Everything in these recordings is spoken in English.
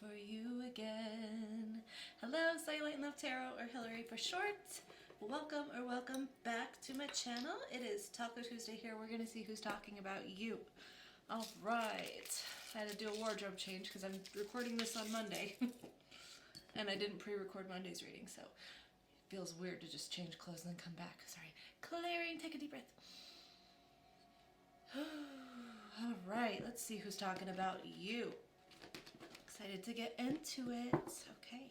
for you again. Hello, Cellulite and Love Tarot, or Hillary for short. Welcome back to my channel. It is Taco Tuesday here. We're going to see who's talking about you. All right. I had to do a wardrobe change because I'm recording this on Monday. And I didn't pre-record Monday's reading, so it feels weird to just change clothes and then come back. Sorry. Clearing. Take a deep breath. All right. Let's see who's talking about you. Excited to get into it. Okay.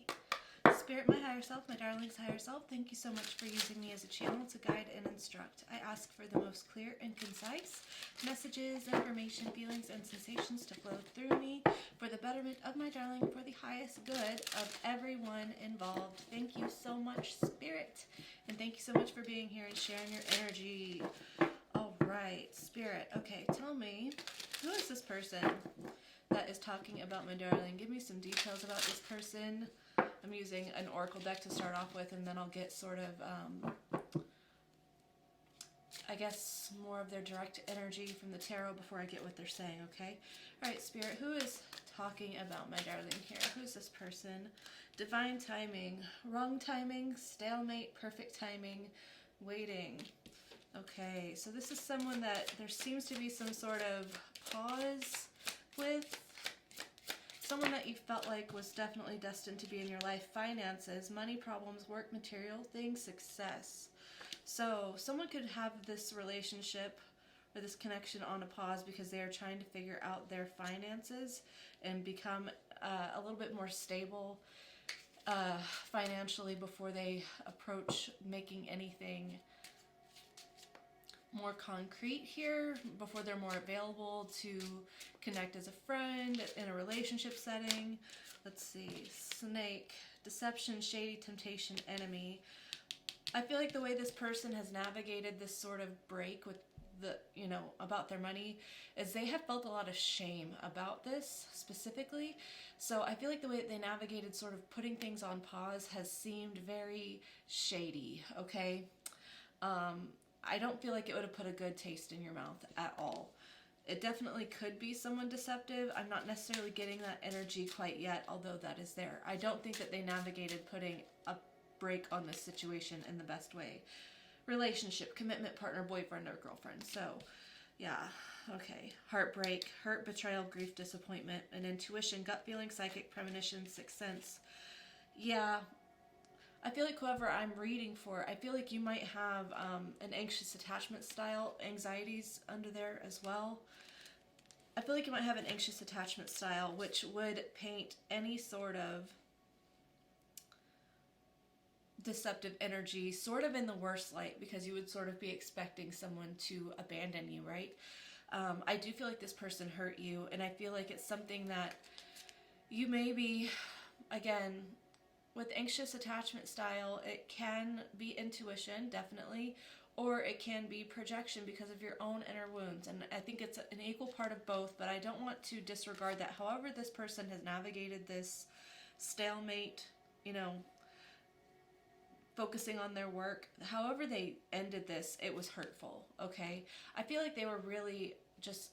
Spirit, my higher self, my darling's higher self, thank you so much for using me as a channel to guide and instruct. I ask for the most clear and concise messages, information, feelings, and sensations to flow through me for the betterment of my darling, for the highest good of everyone involved. Thank you so much, Spirit. And thank you so much for being here and sharing your energy. All right, Spirit. Okay, tell me, who is this person that is talking about my darling? Give me some details about this person. I'm using an oracle deck to start off with, and then I'll get sort of, I guess, more of their direct energy from the tarot before I get what they're saying, okay? All right, Spirit, who is talking about my darling here? Who is this person? Divine timing, wrong timing, stalemate, perfect timing, waiting. Okay, so this is someone that there seems to be some sort of pause with. Someone that you felt like was definitely destined to be in your life. Finances, money problems, work, material things, success. So someone could have this relationship or this connection on a pause because they are trying to figure out their finances and become a little bit more stable financially before they approach making anything more concrete here, before they're more available to connect as a friend in a relationship setting. Let's see, snake, deception, shady, temptation, enemy. I feel like the way this person has navigated this sort of break with the, about their money is they have felt a lot of shame about this specifically. So I feel like the way that they navigated sort of putting things on pause has seemed very shady, okay? I don't feel like it would have put a good taste in your mouth at all. It definitely could be someone deceptive. I'm not necessarily getting that energy quite yet, although that is there. I don't think that they navigated putting a break on this situation in the best way. Relationship, commitment, partner, boyfriend, or girlfriend. So, yeah, okay. Heartbreak, hurt, betrayal, grief, disappointment, an intuition, gut feeling, psychic, premonition, sixth sense. Yeah. I feel like whoever I'm reading for, I feel like you might have an anxious attachment style, anxieties under there as well. I feel like you might have an anxious attachment style, which would paint any sort of deceptive energy sort of in the worst light, because you would sort of be expecting someone to abandon you, right? I do feel like this person hurt you, and I feel like it's something that you maybe, again, with anxious attachment style, it can be intuition, definitely, or it can be projection because of your own inner wounds. And I think it's an equal part of both, but I don't want to disregard that. However this person has navigated this stalemate, focusing on their work, however they ended this, it was hurtful, okay? I feel like they were really just...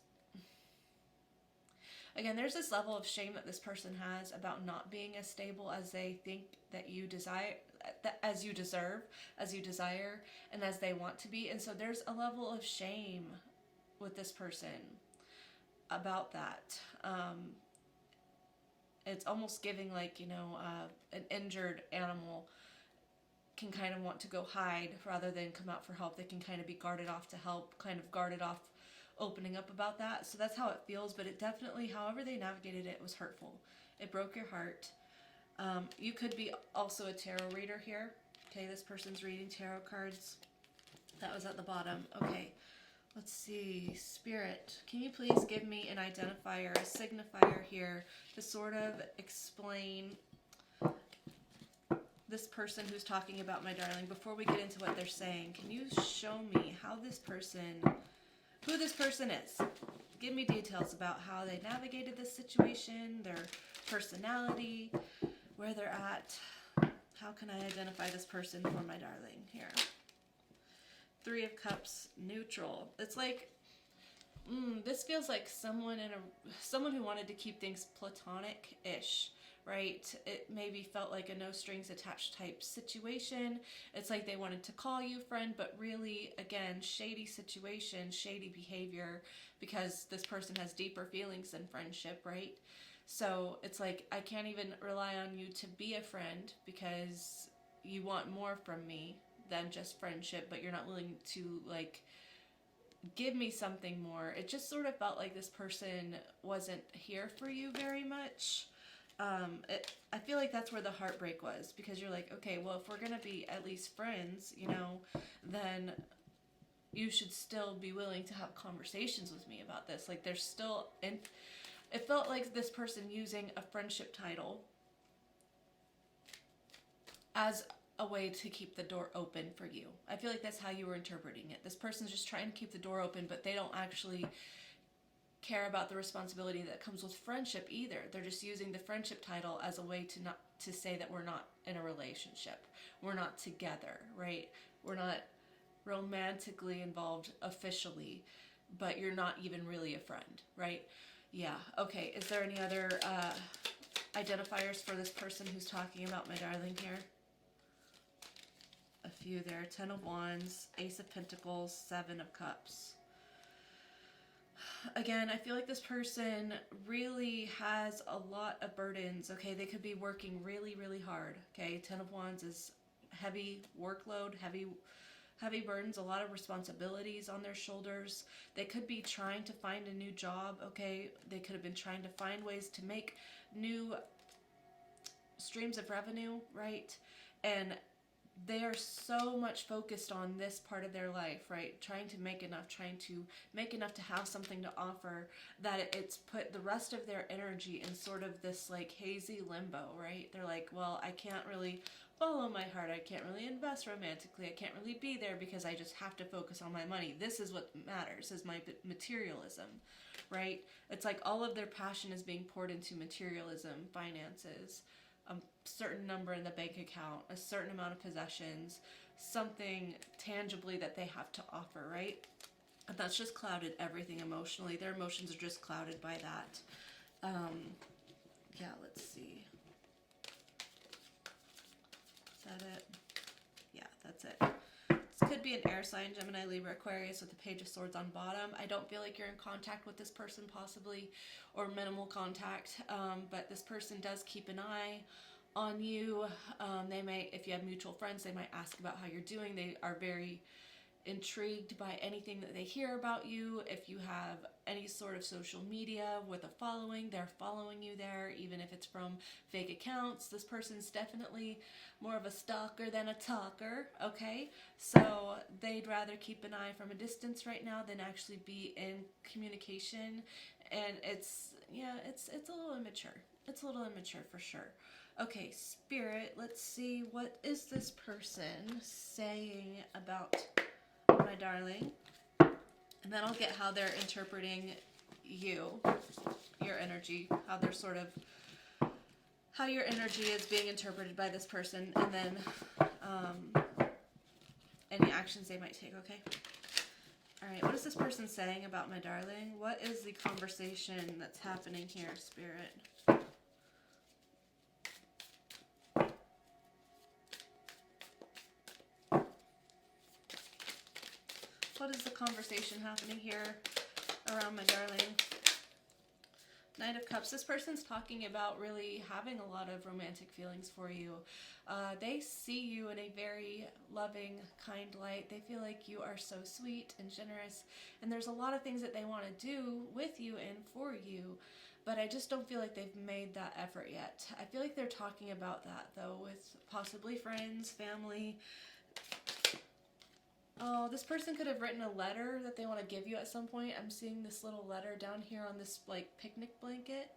Again, there's this level of shame that this person has about not being as stable as they think that you desire, as you deserve, as you desire, and as they want to be. And so there's a level of shame with this person about that. It's almost giving like, an injured animal can kind of want to go hide rather than come out for help. They can kind of be guarded off to help, kind of guarded off opening up about that. So that's how it feels, but it definitely, however they navigated it, was hurtful. It broke your heart. You could be also a tarot reader here. Okay, this person's reading tarot cards. That was at the bottom. Okay, let's see. Spirit, can you please give me an identifier, a signifier here to sort of explain this person who's talking about my darling before we get into what they're saying? Can you show me how this person... who this person is? Give me details about how they navigated this situation, their personality, where they're at. How can I identify this person for my darling here? Three of Cups, neutral. It's like, this feels like someone who wanted to keep things platonic-ish right? It maybe felt like a no strings attached type situation. It's like they wanted to call you friend, but really, again, shady situation, shady behavior, because this person has deeper feelings than friendship, right? So it's like, I can't even rely on you to be a friend because you want more from me than just friendship, but you're not willing to, like, give me something more. It just sort of felt like this person wasn't here for you very much. I feel like that's where the heartbreak was, because you're like, okay, well, if we're gonna be at least friends, you know, then you should still be willing to have conversations with me about this. Like, there's still, and it felt like this person using a friendship title as a way to keep the door open for you. I feel like that's how you were interpreting it. This person's just trying to keep the door open, but they don't actually care about the responsibility that comes with friendship either. They're just using the friendship title as a way to say that we're not in a relationship. We're not together, right? We're not romantically involved officially, but you're not even really a friend, right? Yeah. Okay. Is there any other identifiers for this person who's talking about my darling here? A few there. 10 of Wands, Ace of Pentacles, 7 of Cups. Again, I feel like this person really has a lot of burdens, okay? They could be working really, really hard, okay? 10 of Wands is heavy workload, heavy burdens, a lot of responsibilities on their shoulders. They could be trying to find a new job, okay? They could have been trying to find ways to make new streams of revenue, right? And they are so much focused on this part of their life, right? Trying to make enough to have something to offer, that it's put the rest of their energy in sort of this like hazy limbo, right? They're like, well, I can't really follow my heart. I can't really invest romantically. I can't really be there because I just have to focus on my money. This is what matters, is my materialism, right? It's like all of their passion is being poured into materialism, finances, a certain number in the bank account, a certain amount of possessions, something tangibly that they have to offer, right? And that's just clouded everything emotionally. Their emotions are just clouded by that. Yeah, let's see. Is that it? Yeah, that's it. This could be an air sign, Gemini, Libra, Aquarius, with the Page of Swords on bottom. I don't feel like you're in contact with this person, possibly, or minimal contact, but this person does keep an eye on you. They may, if you have mutual friends, they might ask about how you're doing. They are very intrigued by anything that they hear about you. If you have any sort of social media with a following, they're following you there, even if it's from fake accounts. This person's definitely more of a stalker than a talker, okay? So they'd rather keep an eye from a distance right now than actually be in communication. And it's a little immature. It's a little immature for sure. Okay, Spirit, let's see, what is this person saying about my darling? And then I'll get how they're interpreting you, your energy, how they're sort of, how your energy is being interpreted by this person, and then any actions they might take, okay? All right, what is this person saying about my darling? What is the conversation that's happening here, Spirit? What is the conversation happening here around my darling? Knight of Cups. This person's talking about really having a lot of romantic feelings for you. They see you in a very loving, kind light. They feel like you are so sweet and generous, and there's a lot of things that they want to do with you and for you, but I just don't feel like they've made that effort yet. I feel like they're talking about that, though, with possibly friends, family. Oh, this person could have written a letter that they want to give you at some point. I'm seeing this little letter down here on this, like, picnic blanket.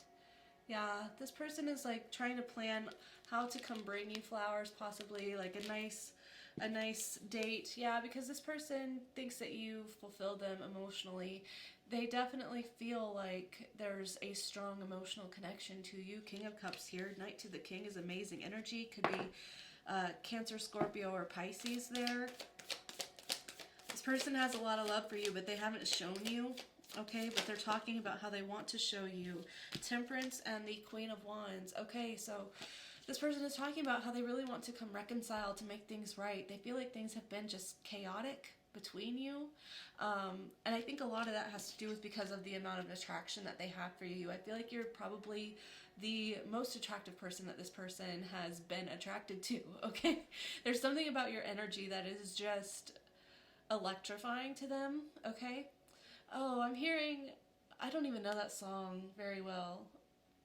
Yeah, this person is, like, trying to plan how to come bring you flowers, possibly, like, a nice date. Yeah, because this person thinks that you fulfill them emotionally. They definitely feel like there's a strong emotional connection to you. King of Cups here. Knight to the King is amazing energy. Could be Cancer, Scorpio, or Pisces there. This person has a lot of love for you, but they haven't shown you Okay, but they're talking about how they want to show you Temperance and the Queen of Wands. Okay, so this person is talking about how they really want to come reconcile to make things right. They feel like things have been just chaotic between you. And I think a lot of that has to do with because of the amount of attraction that they have for you. I feel like you're probably the most attractive person that this person has been attracted to, okay? There's something about your energy that is just electrifying to them, okay? Oh, I'm hearing, I don't even know that song very well.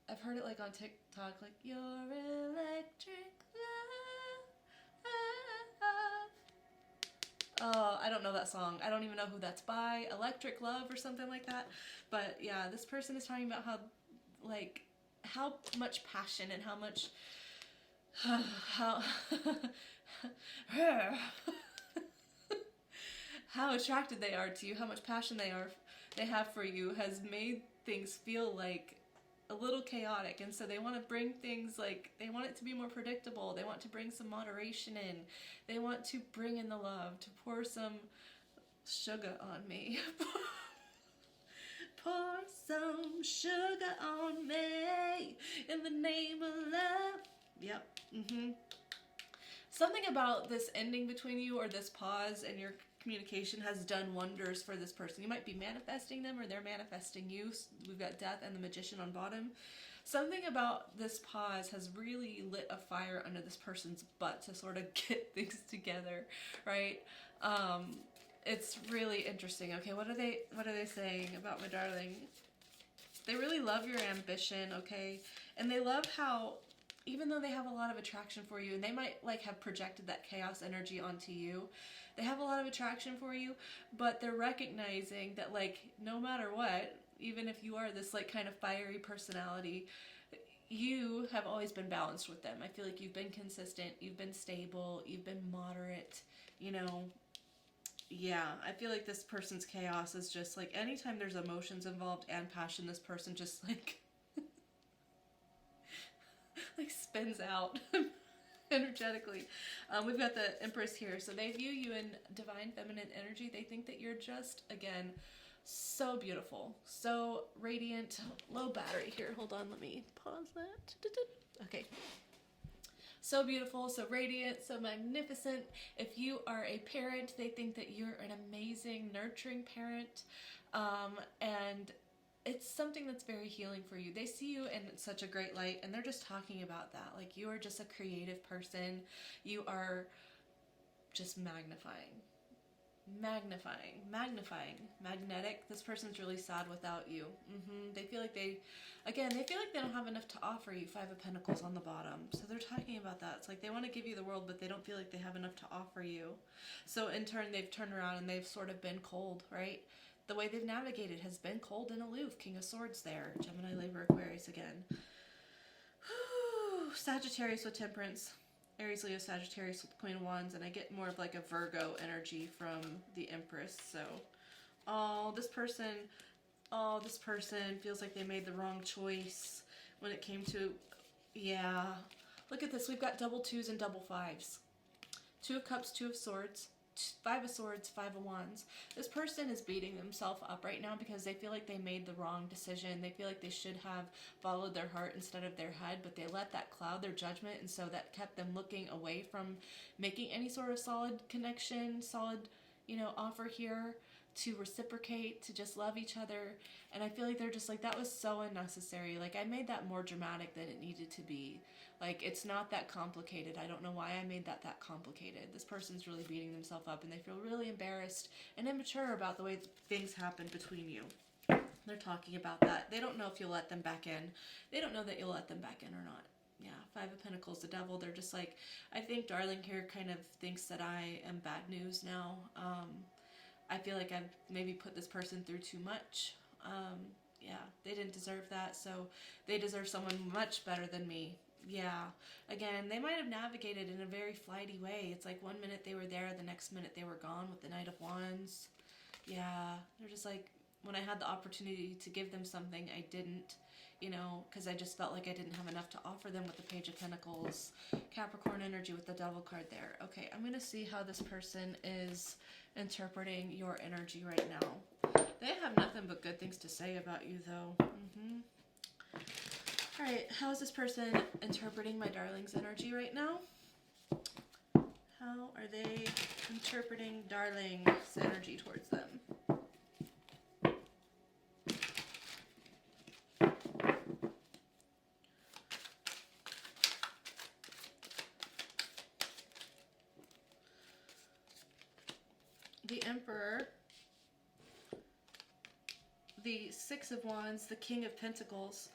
I've heard it like on TikTok, like, your electric love. Oh, I don't know that song. I don't even know who that's by. Electric Love or something like that. But yeah, this person is talking about how, like, how much passion and how much, how attracted they are to you, how much passion they have for you has made things feel like a little chaotic. And so they want to bring things, like, they want it to be more predictable. They want to bring some moderation in. They want to bring in the love, to pour some sugar on me. Pour some sugar on me in the name of love. Yep. Something about this ending between you, or this pause in your communication, has done wonders for this person. You might be manifesting them, or they're manifesting you. We've got Death and the Magician on bottom. Something about this pause has really lit a fire under this person's butt to sort of get things together, right? It's really interesting. Okay, what are they saying about my darling? They really love your ambition, okay? And they love how, even though they have a lot of attraction for you, and they might like have projected that chaos energy onto you, they have a lot of attraction for you, but they're recognizing that, like, no matter what, even if you are this like kind of fiery personality, you have always been balanced with them. I feel like you've been consistent, you've been stable, you've been moderate, you know. Yeah, I feel like this person's chaos is just like, anytime there's emotions involved and passion, this person just like like spins out energetically. We've got the Empress here, so they view you in divine feminine energy. They think that you're just, again, so beautiful, so radiant. Low battery here. Hold on, let me pause that. Okay. So beautiful, so radiant, so magnificent. If you are a parent, they think that you're an amazing, nurturing parent, and it's something that's very healing for you. They see you in such a great light, and they're just talking about that. Like, you are just a creative person. You are just magnifying, magnetic. This person's really sad without you. They feel like they don't have enough to offer you. Five of Pentacles on the bottom. So they're talking about that. It's like they want to give you the world, but they don't feel like they have enough to offer you. So in turn, they've turned around and they've sort of been cold, right? The way they've navigated has been cold and aloof. King of Swords there. Gemini, Libra, Aquarius again. Sagittarius with Temperance. Aries, Leo, Sagittarius with Queen of Wands. And I get more of like a Virgo energy from the Empress. So, this person feels like they made the wrong choice when it came to, yeah. Look at this. We've got double twos and double fives. Two of Cups, Two of Swords. Five of Swords, Five of Wands. This person is beating themselves up right now because they feel like they made the wrong decision. They feel like they should have followed their heart instead of their head, but they let that cloud their judgment, and so that kept them looking away from making any sort of solid connection, solid, offer here to reciprocate, to just love each other. And I feel like they're just like, that was so unnecessary. Like, I made that more dramatic than it needed to be. Like, it's not that complicated. I don't know why I made that complicated. This person's really beating themselves up, and they feel really embarrassed and immature about the way things happened between you. They're talking about that. They don't know if you'll let them back in. They don't know that you'll let them back in or not. Yeah, Five of Pentacles, the Devil. They're just like, I think darling here kind of thinks that I am bad news now. I feel like I've maybe put this person through too much. Yeah, they didn't deserve that, so they deserve someone much better than me. Yeah, again, they might have navigated in a very flighty way. It's like one minute they were there, the next minute they were gone with the Knight of Wands. Yeah, they're just like, when I had the opportunity to give them something, I didn't, because I just felt like I didn't have enough to offer them with the Page of Pentacles. Capricorn energy with the Devil card there. Okay, I'm going to see how this person is interpreting your energy right now. They have nothing but good things to say about you, though. All right, how is this person interpreting my darling's energy right now? How are they interpreting darling's energy towards them? The Emperor, the Six of Wands, the King of Pentacles.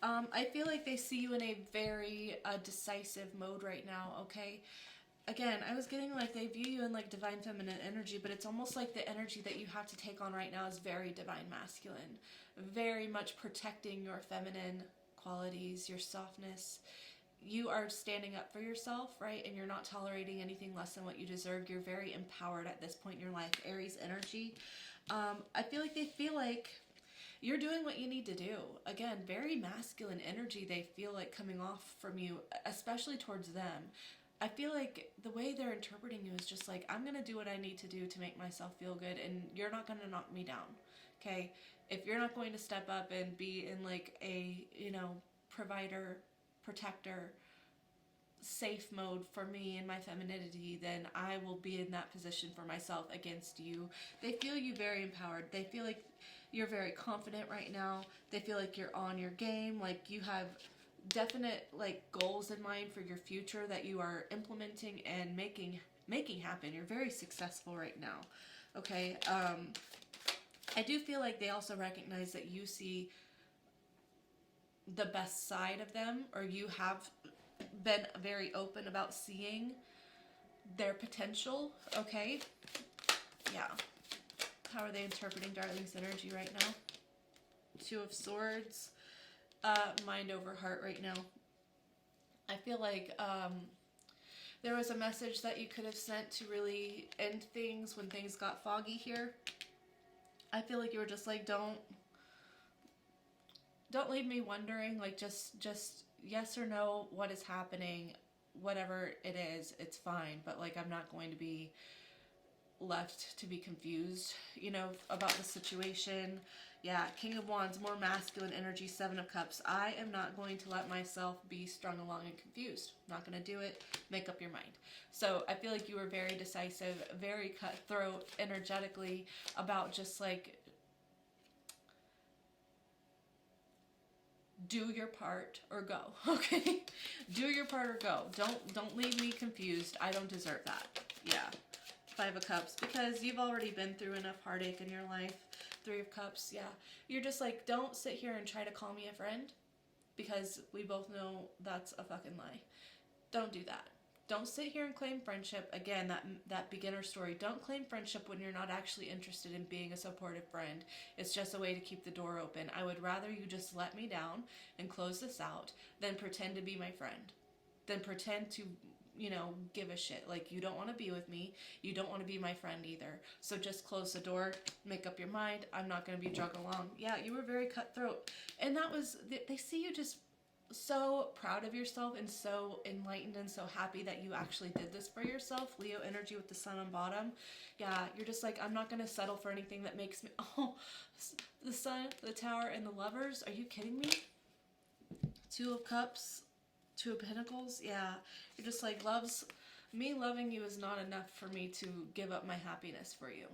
I feel like they see you in a very decisive mode right now, okay? Again, I was getting like they view you in like divine feminine energy, but it's almost like the energy that you have to take on right now is very divine masculine. Very much protecting your feminine qualities, your softness. You are standing up for yourself, right? And you're not tolerating anything less than what you deserve. You're very empowered at this point in your life. Aries energy. I feel like they feel like you're doing what you need to do. Again, very masculine energy they feel like coming off from you, especially towards them. I feel like the way they're interpreting you is just like, I'm going to do what I need to do to make myself feel good, and you're not going to knock me down, okay? If you're not going to step up and be in like a, you know, provider, protector, safe mode for me and my femininity, then I will be in that position for myself against you. They feel you very empowered. They feel like you're very confident right now. They feel like you're on your game, like you have definite like goals in mind for your future that you are implementing and making happen. You're very successful right now, okay? I do feel like they also recognize that you see the best side of them, or you have been very open about seeing their potential, okay? Yeah. How are they interpreting darling's energy right now? Two of Swords. Mind over heart right now. I feel like there was a message that you could have sent to really end things when things got foggy here. I feel like you were just like, don't leave me wondering, like just yes or no, what is happening, whatever it is, it's fine, but like I'm not going to be left to be confused, you know, about the situation. Yeah, King of Wands, more masculine energy, Seven of Cups. I am not going to let myself be strung along and confused. Not going to do it. Make up your mind. So I feel like you were very decisive, very cutthroat energetically about just like do your part or go, okay? Do your part or go. Don't leave me confused. I don't deserve that. Yeah. Five of Cups, because you've already been through enough heartache in your life. Three of Cups, yeah. You're just like, don't sit here and try to call me a friend, because we both know that's a fucking lie. Don't do that. Don't sit here and claim friendship. Again, that beginner story. Don't claim friendship when you're not actually interested in being a supportive friend. It's just a way to keep the door open. I would rather you just let me down and close this out than pretend to be my friend. Than pretend to, you know, give a shit. Like, you don't want to be with me. You don't want to be my friend either. So just close the door, make up your mind. I'm not going to be drug along. Yeah, you were very cutthroat. And that was, they see you just so proud of yourself and so enlightened and so happy that you actually did this for yourself. Leo energy with the sun on bottom. Yeah, you're just like, I'm not going to settle for anything that makes me, oh, the sun, the tower, and the lovers. Are you kidding me? Two of Cups. Two of Pentacles, yeah. You're just like, me loving you is not enough for me to give up my happiness for you.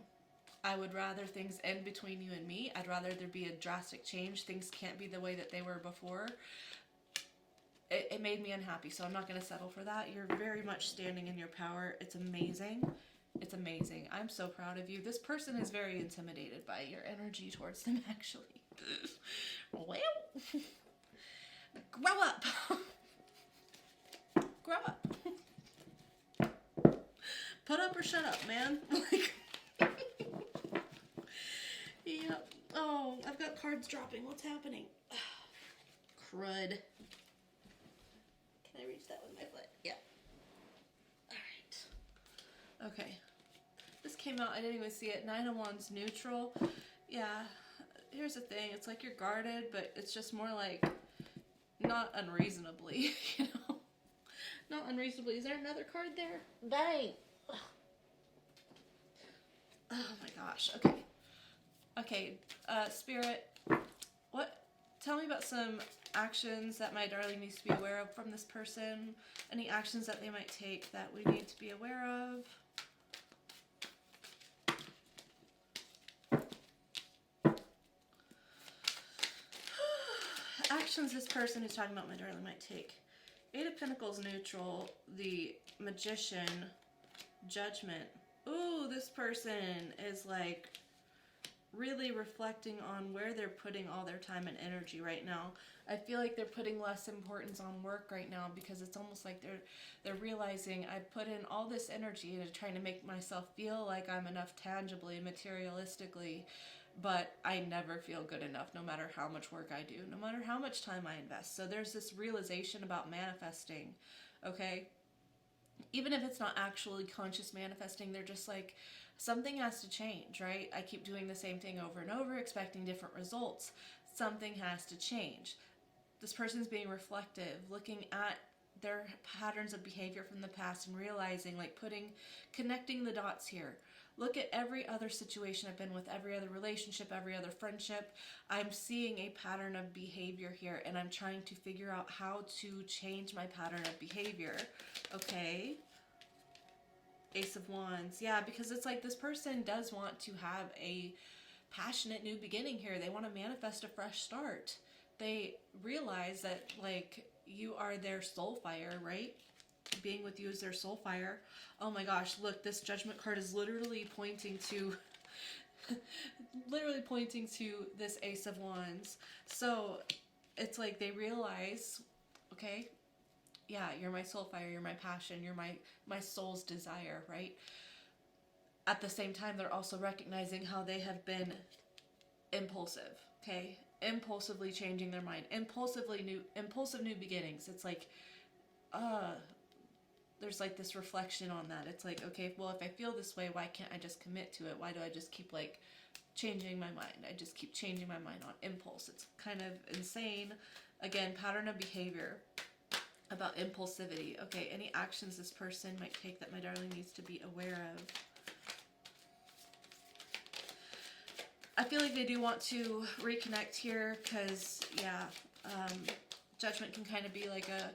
I would rather things end between you and me. I'd rather there be a drastic change. Things can't be the way that they were before. It made me unhappy, so I'm not going to settle for that. You're very much standing in your power. It's amazing. It's amazing. I'm so proud of you. This person is very intimidated by your energy towards them, actually. Well, grow up. Grow up. Put up or shut up, man. Like, yeah. Oh, I've got cards dropping. What's happening? Crud. Can I reach that with my foot? Yeah. Alright. Okay. This came out, I didn't even see it. Nine of Wands neutral. Yeah. Here's the thing. It's like you're guarded, but it's just more like not unreasonably, you know? Not unreasonably. Is there another card there? Dang. Oh my gosh. Okay. Okay, Spirit, tell me about some actions that my darling needs to be aware of from this person. Any actions that they might take that we need to be aware of. Actions this person who's talking about my darling might take. Eight of Pentacles neutral, the Magician, Judgment. Ooh, this person is like really reflecting on where they're putting all their time and energy right now. I feel like they're putting less importance on work right now because it's almost like they're realizing I put in all this energy into trying to make myself feel like I'm enough tangibly, materialistically, but I never feel good enough no matter how much work I do, no matter how much time I invest. So there's this realization about manifesting, okay? Even if it's not actually conscious manifesting, they're just like, something has to change, right? I keep doing the same thing over and over, expecting different results. Something has to change. This person's being reflective, looking at their patterns of behavior from the past and realizing, like connecting the dots here. Look at every other situation I've been with, every other relationship, every other friendship. I'm seeing a pattern of behavior here, and I'm trying to figure out how to change my pattern of behavior. Okay. Ace of Wands. Yeah, because it's like this person does want to have a passionate new beginning here. They want to manifest a fresh start. They realize that, like, you are their soul fire, right? Being with you is their soul fire. Oh my gosh, look, this Judgment card is literally pointing to this Ace of Wands. So it's like they realize, okay, yeah, you're my soul fire, you're my passion, you're my soul's desire, right? At the same time, they're also recognizing how they have been impulsive, okay? Impulsively changing their mind, impulsive new beginnings. It's like, there's like this reflection on that. It's like, okay, well, if I feel this way, why can't I just commit to it? Why do I just keep like changing my mind? I just keep changing my mind on impulse. It's kind of insane. Again, pattern of behavior about impulsivity. Okay, any actions this person might take that my darling needs to be aware of. I feel like they do want to reconnect here because, yeah, Judgment can kind of be like a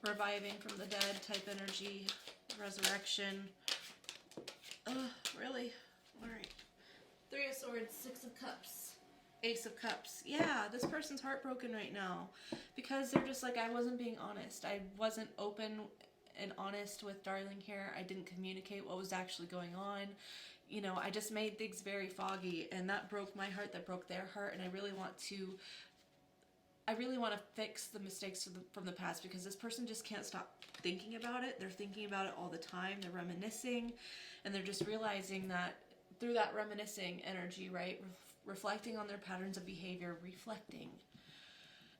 reviving from the dead type energy, resurrection. Really? All right. Three of Swords, Six of Cups, Ace of Cups. Yeah, this person's heartbroken right now because they're just like, I wasn't being honest. I wasn't open and honest with darling here. I didn't communicate what was actually going on. You know, I just made things very foggy, and that broke my heart, that broke their heart, and I really want to fix the mistakes from the past because this person just can't stop thinking about it. They're thinking about it all the time. They're reminiscing, and they're just realizing that through that reminiscing energy, right? Reflecting on their patterns of behavior, reflecting.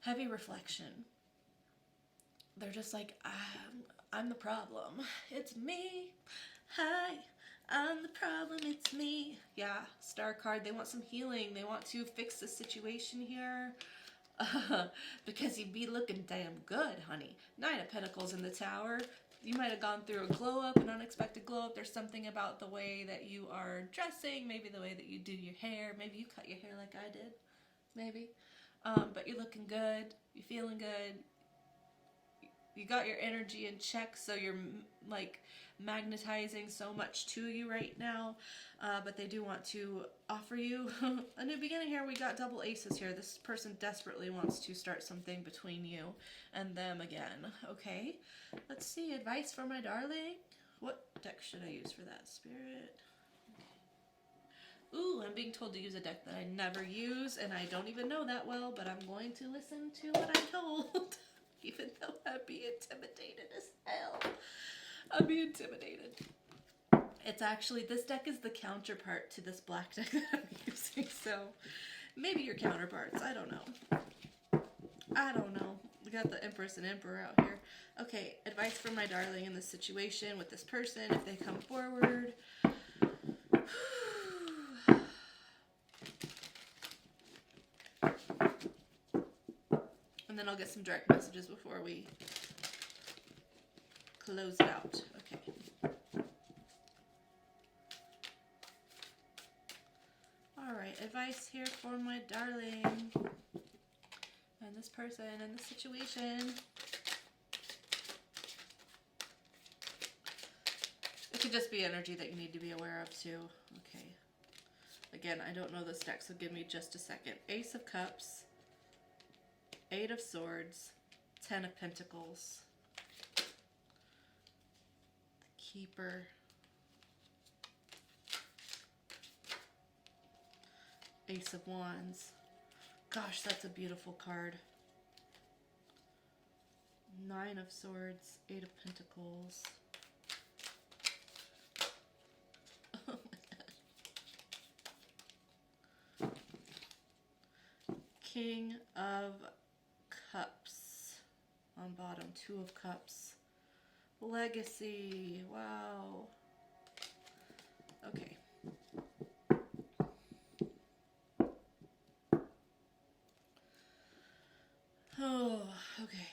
Heavy reflection. They're just like, I'm the problem. It's me. Hi. I'm the problem, it's me. Yeah, Star card. They want some healing. They want to fix the situation here. Because you'd be looking damn good, honey. Nine of Pentacles in the Tower. You might have gone through a glow up, an unexpected glow up. There's something about the way that you are dressing, maybe the way that you do your hair. Maybe you cut your hair like I did. Maybe. But you're looking good. You're feeling good. You got your energy in check, so you're like magnetizing so much to you right now. But they do want to offer you a new beginning here. We got double aces here. This person desperately wants to start something between you and them again. Okay, let's see. Advice for my darling. What deck should I use for that, Spirit? Okay. Ooh, I'm being told to use a deck that I never use, and I don't even know that well, but I'm going to listen to what I'm told. Even though I'd be intimidated as hell. I'd be intimidated. It's actually, this deck is the counterpart to this black deck that I'm using, so maybe your counterparts. I don't know. I don't know. We got the Empress and Emperor out here. Okay, advice from my darling in this situation with this person if they come forward. And then I'll get some direct messages before we close it out. Okay. All advice here for my darling and this person and this situation. It could just be energy that you need to be aware of too. Okay. Again, I don't know this deck, so give me just a second. Ace of Cups, 8 of Swords, 10 of Pentacles, the Keeper, Ace of Wands. Gosh, that's a beautiful card. 9 of Swords, 8 of Pentacles. Oh my God. King of Cups on bottom, 2 of Cups. Legacy, wow. Okay. Oh, okay.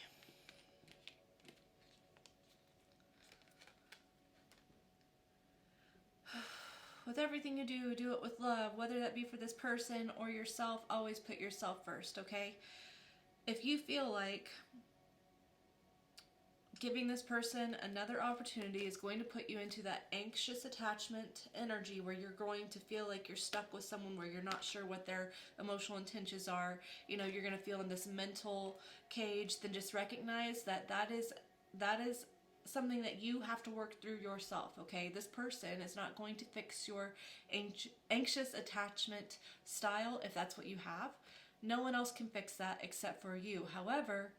With everything you do, do it with love, whether that be for this person or yourself. Always put yourself first, okay? If you feel like giving this person another opportunity is going to put you into that anxious attachment energy where you're going to feel like you're stuck with someone where you're not sure what their emotional intentions are, you know, you're going to feel in this mental cage, then just recognize that that is something that you have to work through yourself, okay? This person is not going to fix your anxious attachment style if that's what you have. No one else can fix that except for you. However,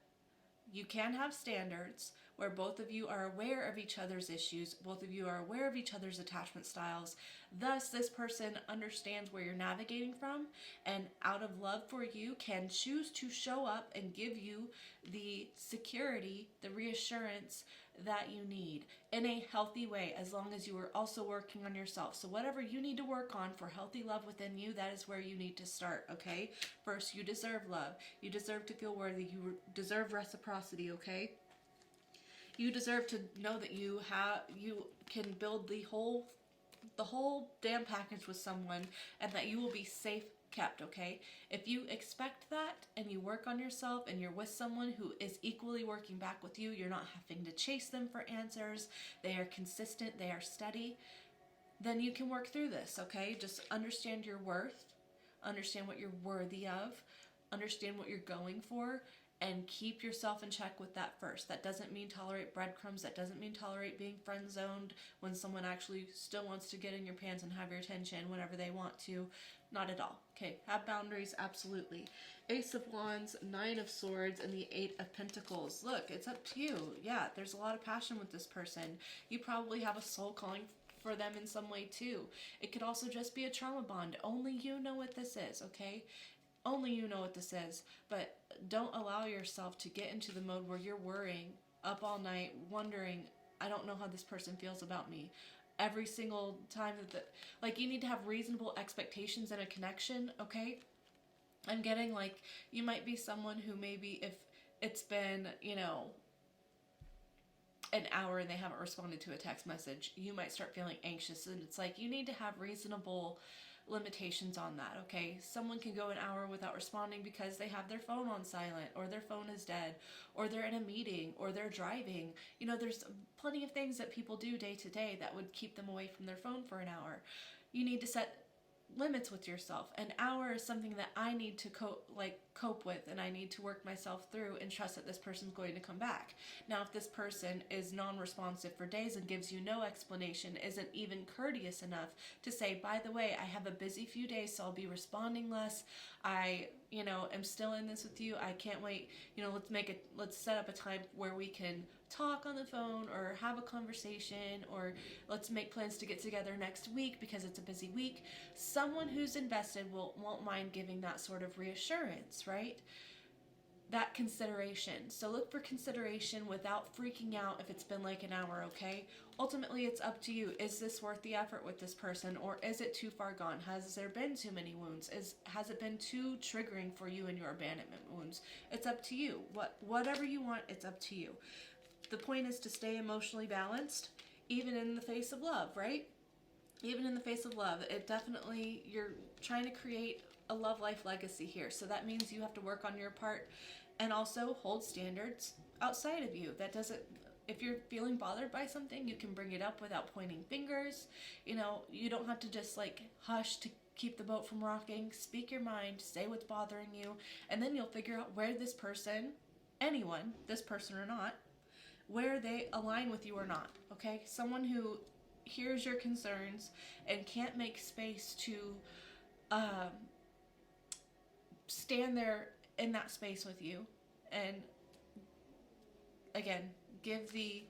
you can have standards where both of you are aware of each other's issues, both of you are aware of each other's attachment styles. Thus, this person understands where you're navigating from, and out of love for you can choose to show up and give you the security, the reassurance that you need in a healthy way, as long as you are also working on yourself. So whatever you need to work on for healthy love within you, that is where you need to start, okay? First, you deserve love. You deserve to feel worthy. You deserve reciprocity, okay? You deserve to know that you can build the whole damn package with someone, and that you will be safe kept, okay? If you expect that and you work on yourself and you're with someone who is equally working back with you, you're not having to chase them for answers, they are consistent, they are steady, then you can work through this, okay? Just understand your worth, understand what you're worthy of, understand what you're going for, and keep yourself in check with that first. That doesn't mean tolerate breadcrumbs. That doesn't mean tolerate being friend zoned when someone actually still wants to get in your pants and have your attention whenever they want to. Not at all. Okay, have boundaries, absolutely. Ace of Wands, 9 of Swords, and the 8 of Pentacles. Look, it's up to you. Yeah, there's a lot of passion with this person. You probably have a soul calling for them in some way too. It could also just be a trauma bond. Only you know what this is, okay? Only you know what this is, but don't allow yourself to get into the mode where you're worrying up all night, wondering, I don't know how this person feels about me. Every single time that you need to have reasonable expectations in a connection, okay? I'm getting like, you might be someone who maybe if it's been, you know, an hour and they haven't responded to a text message, you might start feeling anxious, and it's like you need to have reasonable limitations on that, okay? Someone can go an hour without responding because they have their phone on silent, or their phone is dead, or they're in a meeting, or they're driving. You know, there's plenty of things that people do day to day that would keep them away from their phone for an hour. You need to set limits with yourself. An hour is something that I need to cope with, and I need to work myself through and trust that this person's going to come back. Now, if this person is non-responsive for days and gives you no explanation, isn't even courteous enough to say, by the way, I have a busy few days, so I'll be responding less. I, am still in this with you. I can't wait. Let's set up a time where we can talk on the phone or have a conversation, or let's make plans to get together next week because it's a busy week. Someone who's invested won't mind giving that sort of reassurance, right? That consideration. So look for consideration without freaking out if it's been like an hour, okay? Ultimately, it's up to you. Is this worth the effort with this person, or is it too far gone? Has there been too many wounds? Has it been too triggering for you in your abandonment wounds? It's up to you. Whatever you want, it's up to you. The point is to stay emotionally balanced, even in the face of love, right? even in the face of love, it definitely, you're trying to create a love life legacy here. So that means you have to work on your part and also hold standards outside of you. That doesn't, if you're feeling bothered by something, you can bring it up without pointing fingers. You know, you don't have to just like hush to keep the boat from rocking. Speak your mind, say what's bothering you, and then you'll figure out where this person, anyone, this person or not, where they align with you or not, okay? Someone who hears your concerns and can't make space to stand there in that space with you and, again, give the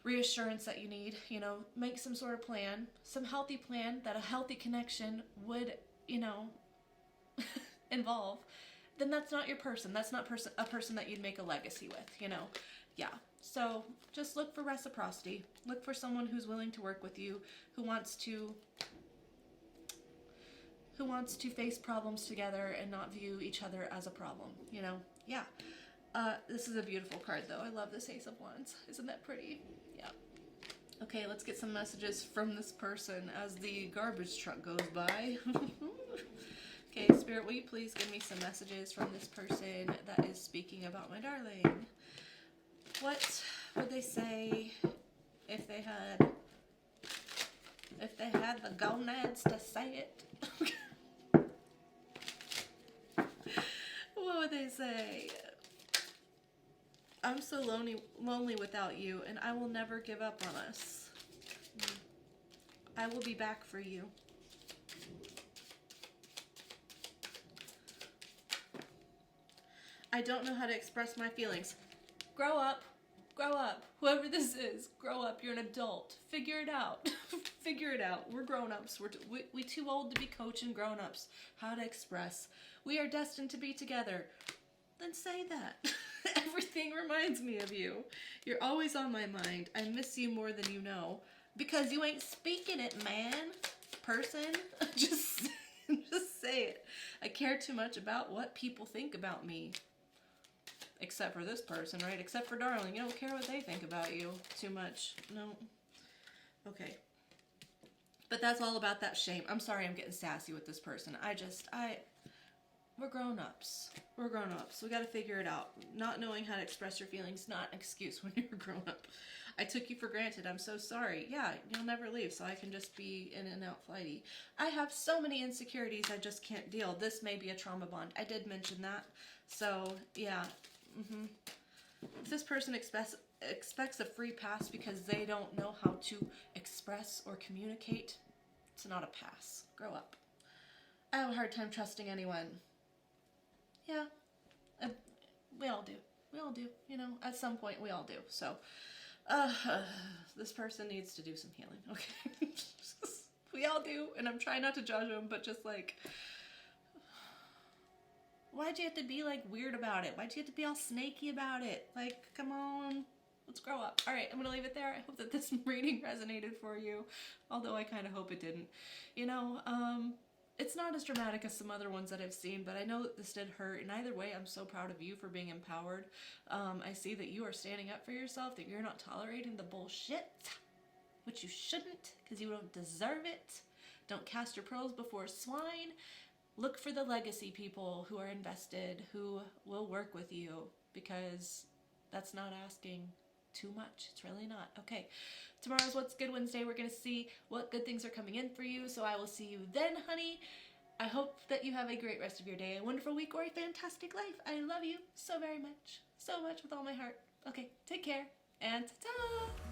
reassurance that you need, you know, make some sort of plan, some healthy plan that a healthy connection would, you know, involve, then that's not your person. That's not a person that you'd make a legacy with, you know? Yeah. So just look for reciprocity. Look for someone who's willing to work with you, who wants to face problems together and not view each other as a problem, you know? Yeah. This is a beautiful card, though. I love this Ace of Wands. Isn't that pretty? Yeah. Okay, let's get some messages from this person as the garbage truck goes by. Okay, Spirit, will you please give me some messages from this person that is speaking about my darling? What would they say if they had the gonads to say it? What would they say? I'm so lonely without you, and I will never give up on us. I will be back for you. I don't know how to express my feelings. Grow up. Grow up. Whoever this is, grow up. You're an adult. Figure it out. Figure it out. We're grown-ups. We too old to be coaching grown-ups how to express. We are destined to be together. Then say that. Everything reminds me of you. You're always on my mind. I miss you more than you know. Because you ain't speaking it, man. Person. Just say it. I care too much about what people think about me. Except for this person, right? Except for darling. You don't care what they think about you too much. No. Okay. But that's all about that shame. I'm sorry I'm getting sassy with this person. We're grown-ups. We're grown-ups. We gotta figure it out. Not knowing how to express your feelings, not an excuse when you're a grown-up. I took you for granted. I'm so sorry. Yeah, you'll never leave, so I can just be in and out flighty. I have so many insecurities I just can't deal. This may be a trauma bond. I did mention that. So, yeah. If this person expects a free pass because they don't know how to express or communicate, it's not a pass. Grow up. I have a hard time trusting anyone. Yeah, we all do. We all do. You know, at some point we all do. So, this person needs to do some healing. Okay, we all do, and I'm trying not to judge them, but just like, why'd you have to be like weird about it? Why'd you have to be all snaky about it? Like, come on, let's grow up. All right, I'm gonna leave it there. I hope that this reading resonated for you, although I kind of hope it didn't. You know, it's not as dramatic as some other ones that I've seen, but I know that this did hurt. And either way, I'm so proud of you for being empowered. I see that you are standing up for yourself, that you're not tolerating the bullshit, which you shouldn't, because you don't deserve it. Don't cast your pearls before swine. Look for the legacy people who are invested, who will work with you, because that's not asking too much. It's really not. Okay, tomorrow's What's Good Wednesday. We're going to see what good things are coming in for you, so I will see you then, honey. I hope that you have a great rest of your day, a wonderful week, or a fantastic life. I love you so very much. So much with all my heart. Okay, take care, and ta-ta!